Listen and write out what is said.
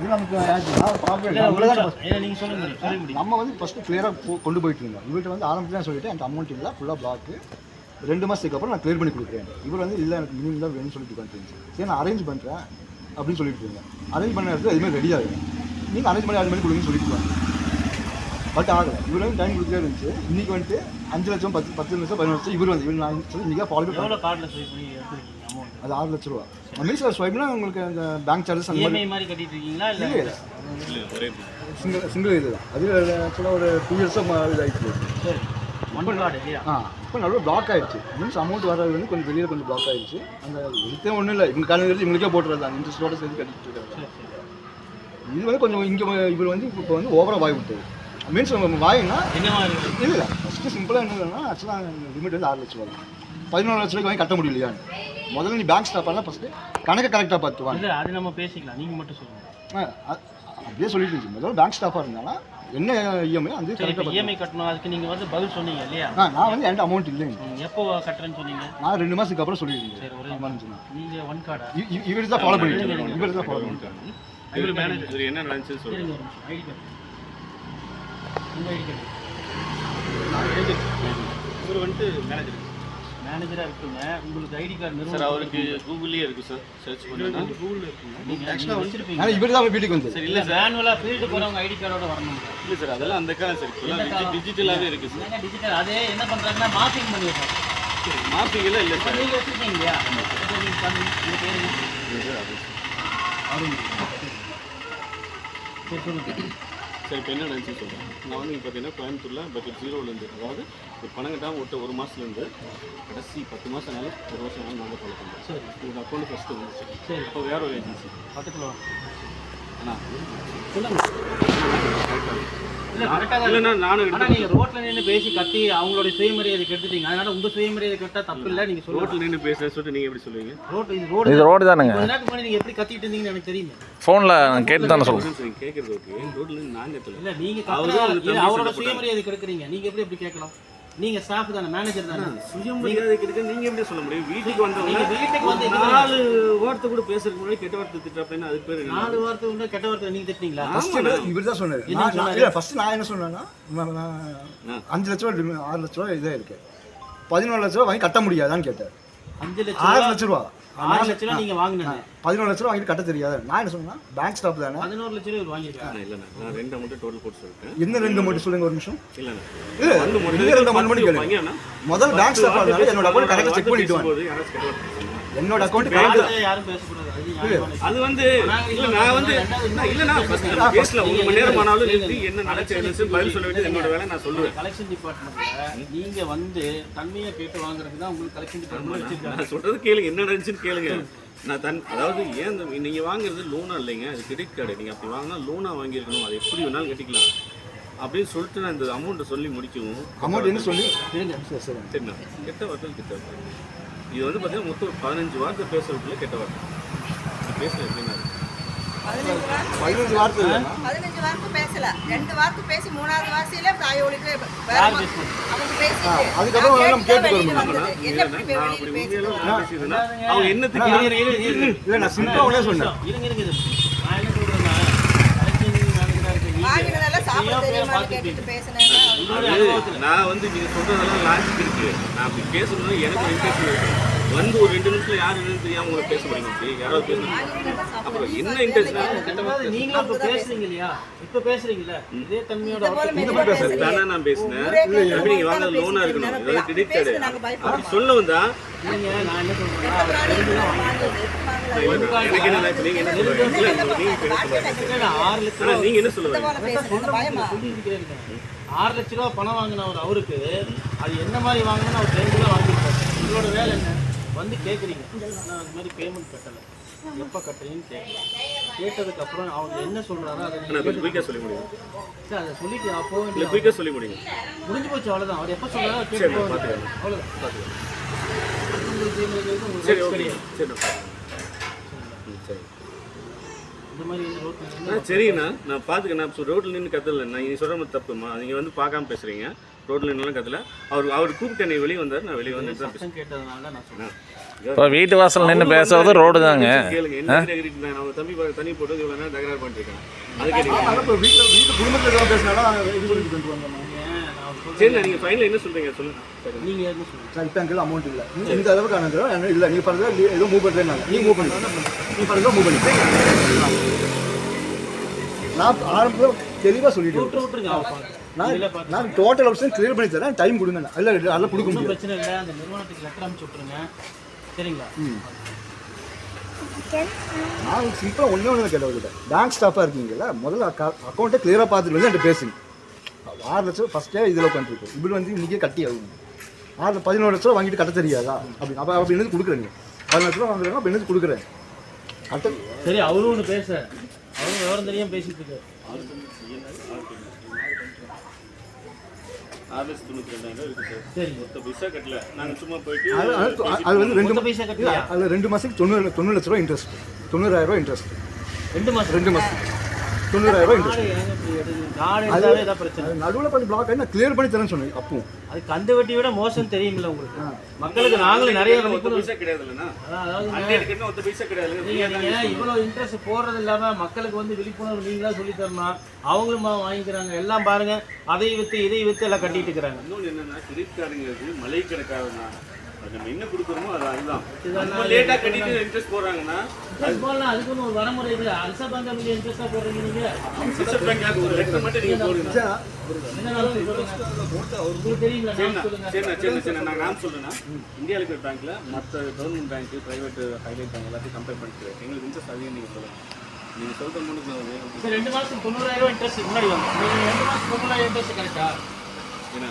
அது நமக்கு நம்ம வந்து ஃபஸ்ட்டு கிளியராக கொண்டு போயிட்டு இருந்தோம். இவர்கிட்ட வந்து ஆரம்பத்தில் சொல்லிட்டு எனக்கு அமௌண்ட் இல்லை, ஃபுல்லாக பிளாக்கு 2 மாதத்துக்கு அப்புறம் நான் கிளியர் பண்ணி கொடுக்குறேன். இவர் வந்து இல்லை எனக்கு மினிமம் தான் வேணும்னு சொல்லிட்டு உட்காந்துருந்துச்சு. சரி நான் அரேஞ்ச் பண்ணுறேன் அப்படின்னு சொல்லிட்டு இருந்தேன். அரேஞ்ச் பண்ண இடத்துல எதுவுமே ரெடி ஆகுது. நீங்கள் அரேஞ்ச் பண்ணி கொடுங்கன்னு சொல்லிட்டு வாங்க. பட் ஆகலை. இவர் வந்து டைம் கொடுத்துட்டே இருந்துச்சு. இன்றைக்கி வந்துட்டு 5 லட்சம் 10 லட்சம் 15 லட்சம் இவர் வந்து இவர் நான் சொல்லி இன்றைக்கி ஃபாலோ பண்ணி அது 6 லட்ச ரூபா. மீன்ஸ் ஸ்வைப்னா உங்களுக்கு அந்த பேங்க் சார்ஜஸ் அந்த மாதிரி கட்டிட்டு இருக்கீங்களா? இல்லை சிங்கிள் இது தான். அதில் ஆக்சுவலாக ஒரு 2 இயர்ஸாக இதாகிடுச்சு. இப்போ நடுவில் பிளாக் ஆகிடுச்சு. மீன்ஸ் அமௌண்ட் வர்றது வந்து கொஞ்சம் வெளியில் கொஞ்சம் பிளாக் ஆகிடுச்சு. அந்த இதுக்கே ஒன்றும் இல்லை, இவங்க காலையில் இவங்களுக்கே போட்டுறது தான் இன்ட்ரெஸ்ட்டோட சேர்த்து கட்டிட்டு இருக்காங்க. இது வந்து கொஞ்சம் இங்கே இவர் வந்து இப்போ வந்து ஓவராக வாய் விட்டது. மீன்ஸ் நம்ம வாயின்னா இல்லை ஃபஸ்ட்டு சிம்பிளாக என்னதுன்னா ஆக்சுவலாக லிமிட் வந்து 6 லட்ச ரூபா தான். 11 லட்ச ரூபாய்க்கு வாங்கி கட்ட முடியலையா? முதல்ல நீ பேங்க் ஸ்டாஃபாக ஃபஸ்ட்டு கணக்கு கரெக்டாக பார்த்து வாங்க. அது நம்ம பேசிக்கலாம், நீங்கள் மட்டும் சொல்லுங்கள். அப்படியே சொல்லிட்டு இருந்துச்சு. முதல்ல பேங்க் ஸ்டாஃபாக இருந்தாலும் என்ன இஎம்ஐ அந்த கரெக்டாக இஎம்ஐ கட்டணும். அதுக்கு நீங்கள் வந்து பதில் சொன்னீங்க இல்லையா? நான் வந்து என்கிட்ட அமௌண்ட் இல்லைங்க. எப்போ கட்டுறேன்னு சொன்னீங்க? நான் 2 மாதத்துக்கு அப்புறம் சொல்லியிருந்தேன். சரி, ஒரு நீங்கள் ஒன் கார்டா இவர் தான் ஃபாலோ பண்ணிட்டு இவர் தான் ஃபாலோ பண்ணிட்டாங்க. இவர் மேனேஜர் என்ன நடந்துச்சு சொல்லுங்க. ஐடி கார்டு உங்கள் ஐடி கார்டு இவர் வந்துட்டு மேனேஜராக இருக்குங்க. உங்களுக்கு ஐடி கார்டு சார் அவருக்கு கூகுள்லேயே இருக்குது சார். சர்ச் பண்ணுங்க கூகுளில் இருக்குங்க. நீங்கள் ஆக்சுவலாக வச்சுருப்பீங்க. ஆனால் இவர் தான் வீட்டுக்கு வந்து சார் இல்லை மேனுவலாக ஃபீல்டு போகிறவங்க ஐடி கார்டோட வரணும். இல்லை சார் அதெல்லாம் அந்த காலம் சார் இப்போலாம் டிஜிட்டலாகவே இருக்குது சார். டிஜிட்டல் அதே என்ன பண்ணுறாங்கன்னா மார்க்கிங் பண்ணி வைப்பாங்க. மார்க்கிங்லாம் இல்லை சார். நீங்கள் வச்சுருக்கீங்க இல்லையா? நீங்கள் பேருங்க சரி சொல்லுங்கள். சரி இப்போ என்ன நினச்சி சொல்கிறேன். நான் வந்து இங்கே பார்த்தீங்கன்னா கோயம்புத்தூரில் பட்ஜெட் 0லேருந்து அதாவது ஒரு பணம் கட்டாமல் விட்ட 1 மாதத்துலேருந்து கடைசி 10 மாதம்னாலும் 1 வருஷம் நாங்கள் நாங்கள் ஃபாலோ பண்ணுறோம். சரி உங்கள் அக்கௌண்ட் ஃபஸ்ட்டு வந்துச்சு. சரி இப்போ வேற ஒரு ஏஜென்சி பக்கத்தில் அண்ணா சொல்லுங்கள். இல்லை கரெக்டாக இல்லைண்ணா நானும் ஆனால் நீங்கள் ரோட்டில் நின்று பேசி கத்தி அவங்களுடைய சுயமரியாதை கெடுத்துட்டீங்க. அதனால் உங்கள் சுயமரியாதை கெட்டால் தப்பு இல்லை. நீங்கள் சொல்லுங்கள். ரோட்டில் நின்று பேசுகிறேன் சொல்லிட்டு நீங்கள் எப்படி சொல்லுவீங்க? இது ரோடு தானேங்க. கொஞ்ச நேரத்துக்கு முன்னாடி நீங்கள் எப்படி கத்திட்டு இருந்தீங்கன்னு எனக்கு தெரியுமே. ஃபோனில் நான் கேட்டு தானே சொல்லுங்கள். நீங்கள் கேட்குறது ஓகே. ரோட்டில் நின்று நான் கேட்கல. இல்லை நீங்கள் அவரோட சுயமரியாதை கெடுக்குறீங்க. நீங்கள் எப்படி கேட்கலாம்? நீங்கள் ஸ்டாஃப் தானே, மேனேஜர் தானே. சுயமரியாதை கிடைக்க நீங்கள் எப்படி சொல்ல முடியும்? வீட்டுக்கு வந்தவங்க வீட்டுக்கு வந்து 4 வார்த்தை கூட பேசுறதுக்கு முன்னாடி கெட்ட வார்த்தை திட்டுறாப்லன்னு அதுக்கு பேர் 4 வார்த்தை உண்டு கெட்ட வார்த்தை நீங்கள் திட்டிங்களா? இவர் தான் சொன்னார். இல்லை ஃபஸ்ட்டு நான் என்ன சொன்னேன்னா 5 லட்ச ரூபா 6 லட்ச ரூபா இதாக இருக்குது, 11 லட்ச ரூபா வாங்கி கட்ட முடியாதான்னு கேட்டார். 5 லட்சம் 6 லட்ச ரூபா 6 லட்ச ரூபா நீங்கள் வாங்கினீங்க. 11 லட்ச ரூபா வாங்கிட்டு கட்ட தெரியாது. நான் என்ன சொன்னேன், பேங்க் ஸ்டாஃப் தானே 11 லட்ச ரூபா வாங்கியிருக்காங்க. இல்லைண்ணா நான் 2 அமௌண்ட்டு டோட்டல் போட்டு சொல்லிட்டேன். என்ன 2 மட்டும் சொல்லுங்க ஒரு நிமிஷம். இல்லைண்ணா இல்லை 2 மட்டும் கேளுங்க. முதல்ல பேங்க் ஸ்டாஃப் இருந்தாலும் என்னோட அக்கௌண்ட் கரெக்டாக செக் பண்ணிட்டு வாங்க. யாராச்சும் கெட்ட வார்த்தை பேசுவாங்க. என்னோட அக்கௌண்ட் கரெக்டாக யாரும் பேசக்கூடாது. அது வந்து இல்லை நான் வந்து இல்லைண்ணா பேசல 1 மணி நேரம் ஆனாலும் நிறுத்தி என்ன நடந்துச்சு பதில் சொல்ல வேண்டியது என்னோட வேலை. நான் சொல்லுவேன். கலெக்ஷன் டிபார்ட்மெண்ட்ல நீங்க வந்து தன்மையை கேட்டு வாங்குறதுக்கு தான் உங்களுக்கு கலெக்ஷன் டிபார்ட்மெண்ட் வச்சிருக்காங்க. நான் சொல்றது கேளுங்க, என்ன நடந்துச்சுன்னு கேளுங்க. நான் அதாவது ஏன் நீங்கள் வாங்குறது லோனா இல்லைங்க, அது கிரெடிட் கார்டு. நீங்கள் அப்படி வாங்கினா லோனாக வாங்கியிருக்கணும், அது எப்படி வேணாலும் கட்டிக்கலாம் அப்படின்னு சொல்லிட்டு நான் இந்த அமௌண்ட்டை சொல்லி முடிக்கவும் அமௌண்ட் என்ன சொல்லி சரிண்ணா கெட்ட வார்த்தை கெட்ட வார்த்தை. இது வந்து பார்த்தீங்கன்னா மொத்தம் ஒரு 15 வார்த்தை பேசுறதுக்குள்ள கெட்ட வார்த்தை பேசல. எப்படின்னா 15 வார்த்தை இல்லை, 15 வார்த்தை பேசல. 2 வார்த்தை பேசி 3வது வார்த்தையில தாயோளுக்கு அவங்க பேசிட்டு அதுக்கப்புறம் நம்ம கேட்டு வரணும். அவங்க என்னத்துக்கு இல்லை நான் சிம்பிளாக ஒன்றே சொன்னேன். இருங்க நான் என்ன சொல்றேன்னா வாங்கினதெல்லாம் சாப்பிட தெரியுமான்னு கேட்டுட்டு பேசினேன். நான் வந்து நீங்கள் சொல்கிறதெல்லாம் லாஜிக் இருக்குது. நான் அப்படி பேசணும்னா எனக்கு ஒரு இன்ட்ரெஸ்ட் இருக்குது. வந்து ஒரு 2 நிமிஷத்தில் யார் என்னன்னு தெரியாமல் உங்களை பேச முடியும். அப்படி யாராவது பேசணும். அப்புறம் என்ன இன்ட்ரெஸ்ட் நீங்களும் இப்போ பேசுறீங்க இல்லையா? இப்போ பேசுறீங்கல்ல இதே தன்மையோட தானே நான் பேசினேன். அப்படி நீங்கள் வாங்க லோனாக இருக்கணும், ஏதாவது கிரெடிட் கார்டு அப்படி சொல்ல வந்தா நீங்கள் நான் என்ன சொல்கிறேன் எனக்கு என்ன நீங்கள் என்ன சொல்லுவீங்க? நீங்கள் என்ன சொல்லுவீங்க? 6 லட்ச ரூபா பணம் வாங்கின அவருக்கு அது என்ன மாதிரி வாங்கணும்னு அவர் தெரிஞ்சுதான் வாங்கியிருக்காரு. உங்களோட வேலை என்ன? வந்து கேட்குறீங்க, நான் அது மாதிரி பேமெண்ட் கட்டலை, எப்போ கட்டுறீங்கன்னு கேட்டதுக்கப்புறம் அவங்க என்ன சொல்கிறாரோ அதை குயிக்காக சொல்ல முடியும் சார். அதை சொல்லிட்டு அப்போ குயிக்காக சொல்ல முடியும். முடிஞ்சு போச்சு, அவ்வளோதான். அவர் எப்போ சொல்கிறாரோ கேட்டு அவ்வளோதான். சரி ஓகே சரி இந்த மாதிரி வந்து ரோட்டில் சரிங்கண்ணா நான் பார்த்துக்கண்ணா இப்போ ரோட்டில் நின்று கத்தல நான் நீங்கள் சொல்கிற மாதிரி தப்புமா நீங்கள் வந்து பார்க்காம பேசுகிறீங்க ரோட்டில் நின்றுலாம் கத்தல அவர் கூப்பிட்டு என்னை வெளியே வந்தார் நான் வெளியே வந்து தான் சத்தம் கேட்டதுனால தான் நான் சொல்றேன். இப்போ வீட்டு வாசல் நின்று பேசுறது ரோடு தாங்க. கேளுங்க என்ன நான் அவங்க தண்ணி போட்டு இவ்வளோ நேரம் தகராறு பண்ணிருக்கேன் அது கேட்டீங்க. ஆனால் இப்போ வீட்டு குடும்பத்தில் எதாவது பேசினாலும் இது பண்ணி கொண்டு வந்தோம். சரிண்ணா நீங்கள் ஃபைனல் என்ன சொல்கிறீங்க சொல்லுங்கள். நீங்கள் எதுவும் சொல்லுங்கள். சார் இப்போ எங்களுக்கு அமௌண்ட் இல்லை இந்த அளவுக்கு அனுப்புகிறோம் இல்லை நீங்கள் ஃபர்தர் ஏதோ மூவ் பண்ணுறேன் நீங்கள் மூவ் பண்ணி நீ ஃபர்தர் மூவ் பண்ணி நான் ஆரம்பத்தில் தெளிவாக சொல்லிட்டு விட்டுருங்க அவங்க பார்க்க. நான் டோட்டல் ஆப்ஷன் கிளியர் பண்ணி தரேன் டைம் கொடுங்க இல்லை அதெல்லாம் கொடுக்க ஒன்றும் முடியும். பிரச்சனை இல்லை. அந்த நிறுவனத்துக்கு லெட்டர் அனுப்பிச்சு விட்ருங்க. சரிங்களா? நான் சிம்பிளாக ஒன்று கேட்டவர்கிட்ட பேங்க் ஸ்டாஃபாக இருக்கீங்களா முதல்ல அக்கௌண்ட்டை கிளியராக பார்த்துட்டு வந்து என்கிட்ட பேசுங்க. 6 லட்சம் ஃபஸ்ட்டே இதில் உட்காந்துருக்கு இப்படி வந்து இன்றைக்கே கட்டி ஆகும் 11 லட்ச ரூபா வாங்கிட்டு கட்ட தெரியாதா அப்படி என்னது கொடுக்குறேங்க 10 லட்ச ரூபா வாங்குறாங்க அப்போ என்னது கொடுக்குறேன் கட்ட. சரி அவரும் ஒன்று பேச அவரும் விவரம் தெரியாமல் பேசிட்டு இருக்காரு. ஆர்எஸ் 92,000 இருக்குது சார். சரி மொத்த பைசா கட்டல நாங்கள் சும்மா போயிட்டு அது வந்து 2 பைசா கட்டலையா? அதில் 2 மாதத்துக்கு 90 லட்ச ரூபா இன்ட்ரெஸ்ட் 90,000 ரூபா இன்ட்ரெஸ்ட் 2 மாதம் 2 மாதத்துக்கு 90,000 ரூபா இன்ட்ரெஸ்ட். காடு எடுத்தாலே ஏதாவது பிரச்சனை. நடுவில் கொஞ்சம் பிளாக் ஆகி நான் கிளியர் பண்ணி தரேன்னு சொன்னேன் அப்பவும். அது கந்து வட்டி விட மோசம் தெரியுமில்ல உங்களுக்கு. மக்களுக்கு நாங்களும் நிறைய ஒத்த பைசா கிடையாது இல்லைண்ணா அதாவது அண்டே கட்டினா ஒத்த பைசா கிடையாது. நீங்க இவ்வளவு இன்ட்ரெஸ்ட் போடுறது இல்லாம மக்களுக்கு வந்து விழிப்புணர்வு நீங்களா சொல்லி தரணும். அவங்களும் வாங்கிக்கிறாங்க எல்லாம் பாருங்க அதை வித்து இதை வித்து எல்லாம் கட்டிட்டு இருக்கிறாங்க. இன்னொன்று என்னன்னா கிரெடிட் கார்டுங்கிறது மலை கிடக்காதுண்ணா அது நம்ம என்ன கொடுக்குறோமோ அது அதுதான் ரொம்ப லேட்டாக கட்டிட்டு இன்ட்ரெஸ்ட் போடுறாங்கன்னா அதுக்குன்னு ஒரு வரமுறை இருக்கு. ரிசர்வ் பேங்க் இன்ட்ரெஸ்டா போடுறீங்க நீங்க. ரிசர்வ் பேங்க் ஒரு லெட்டர் மட்டும் நீங்கள் போடுங்க. என்ன நாள் உங்களுக்கு தெரியுங்களா? நாள் சொல்லுங்க. சரிண்ணா நான் நாம் சொல்றேன்னா இந்தியாவில் இருக்கிற பேங்க்ல மற்ற government bank private highlight bank எல்லாத்தையும் கம்பேர் பண்ணிட்டு எங்களுக்கு இன்ட்ரெஸ்ட் அதிகம் நீங்கள் சொல்லுங்கள். நீங்கள் சொல்கிற முன்னுக்கு 2 மாதத்துக்கு 90,000 இன்ட்ரெஸ்ட் முன்னாடி வாங்க. 2 மாதத்துக்கு 90,000 இன்ட்ரெஸ்ட் கரெக்டா? ஏன்னா